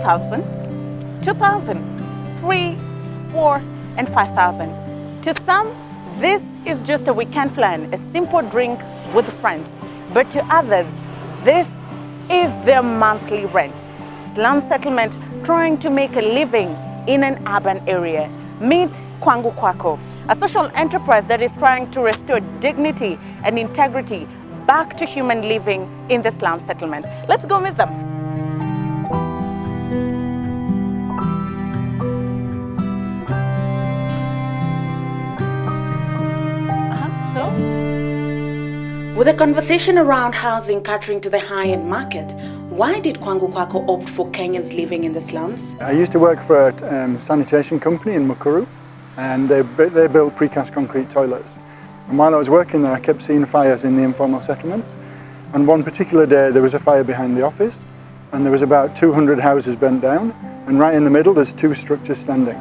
1,000, 2,000, 3, 4, and 5,000. To some, this is just a weekend plan, a simple drink with friends. But to others, this is their monthly rent. Slum settlement trying to make a living in an urban area. Meet Kwangu Kwako, a social enterprise that is trying to restore dignity and integrity back to human living in the slum settlement. Let's go meet them. With a conversation around housing catering to the high-end market, why did Kwangu Kwako opt for Kenyans living in the slums? I used to work for a sanitation company in Mukuru, and they built precast concrete toilets. And while I was working there, I kept seeing fires in the informal settlements. And one particular day, there was a fire behind the office, and there was about 200 houses burnt down, and right in the middle, there's 2 structures standing,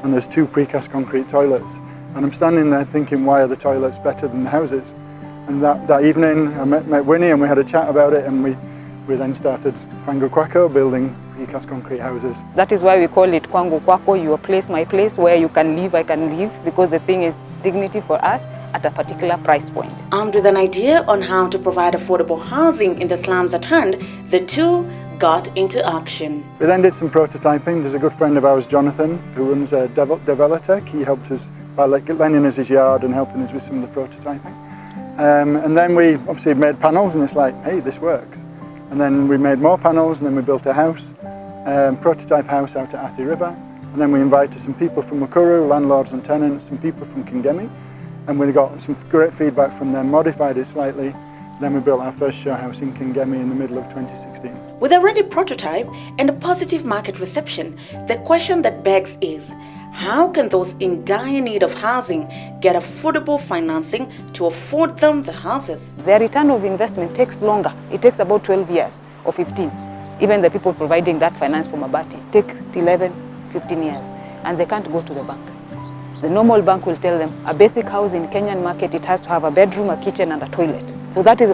and there's 2 precast concrete toilets. And I'm standing there thinking, why are the toilets better than the houses? And that evening, I met Winnie, and we had a chat about it, and we then started Kwangu Kwako, building precast concrete houses. That is why we call it Kwangu Kwako, your place, my place, where you can live, I can live, because the thing is dignity for us at a particular price point. Armed with an idea on how to provide affordable housing in the slums at hand, the two got into action. We then did some prototyping. There's a good friend of ours, Jonathan, who runs Develotech. He helped us by lending us his yard and helping us with some of the prototyping. And then we obviously made panels, and it's like, hey, this works. And then we made more panels, and then we built a house, prototype house out at Athi River. And then we invited some people from Mukuru, landlords and tenants, some people from Kingemi. And we got some great feedback from them, modified it slightly. Then we built our first show house in Kingemi in the middle of 2016. With a ready prototype and a positive market reception, the question that begs is, how can those in dire need of housing get affordable financing to afford them the houses? The return of investment takes longer. It takes about 12 years or 15. Even the people providing that finance from Abati take 11, 15 years, and they can't go to the bank. The normal bank will tell them a basic house in Kenyan market, it has to have a bedroom, a kitchen, and a toilet. So that is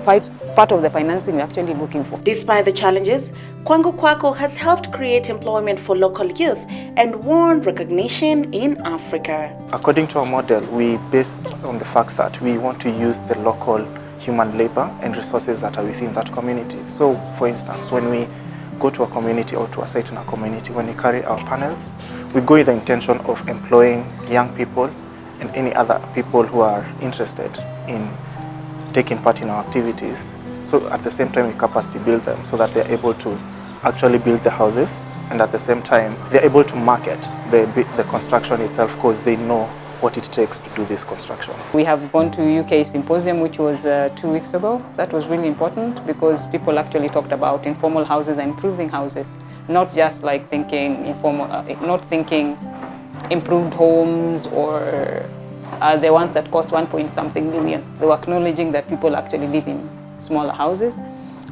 part of the financing we're actually looking for. Despite the challenges, Kwangu Kwako has helped create employment for local youth and won recognition in Africa. According to our model, we base on the fact that we want to use the local human labor and resources that are within that community. So, for instance, when we go to a community or to a site in a community, when we carry our panels, we go with the intention of employing young people and any other people who are interested in taking part in our activities. So at the same time, we capacity build them so that they're able to actually build the houses, and at the same time, they're able to market the construction itself because they know what it takes to do this construction. We have gone to UK Symposium, which was 2 weeks ago. That was really important because people actually talked about informal houses and improving houses, not just like thinking informal, not thinking improved homes or the ones that cost 1-point-something million. They were acknowledging that people actually live in smaller houses.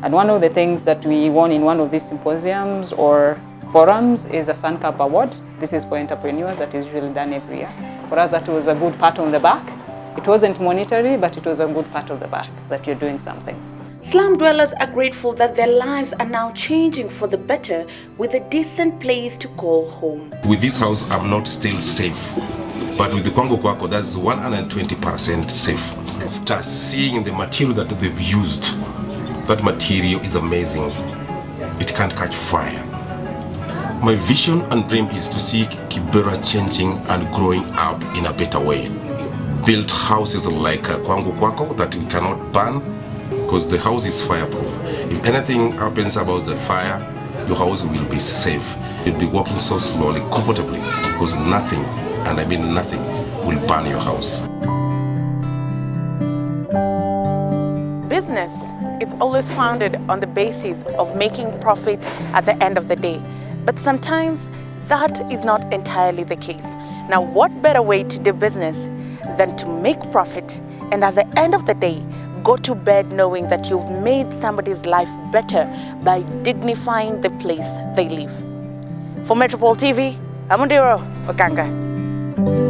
And one of the things that we won in one of these symposiums or forums is a SunCap Award. This is for entrepreneurs that is usually done every year. For us, that was a good pat on the back. It wasn't monetary, but it was a good pat on the back that you're doing something. Slum dwellers are grateful that their lives are now changing for the better with a decent place to call home. With this house, I'm not still safe. But with the Kwangu Kwako, that's 120% safe. After seeing the material that they've used, that material is amazing. It can't catch fire. My vision and dream is to see Kibera changing and growing up in a better way. Build houses like Kwangu Kwako that we cannot burn because the house is fireproof. If anything happens about the fire, your house will be safe. You'll be walking so slowly, comfortably, because nothing, and I mean nothing, will burn your house. Business is always founded on the basis of making profit at the end of the day. But sometimes that is not entirely the case. Now, what better way to do business than to make profit and at the end of the day, go to bed knowing that you've made somebody's life better by dignifying the place they live. For Metropole TV, I'm Ondiro Okanga.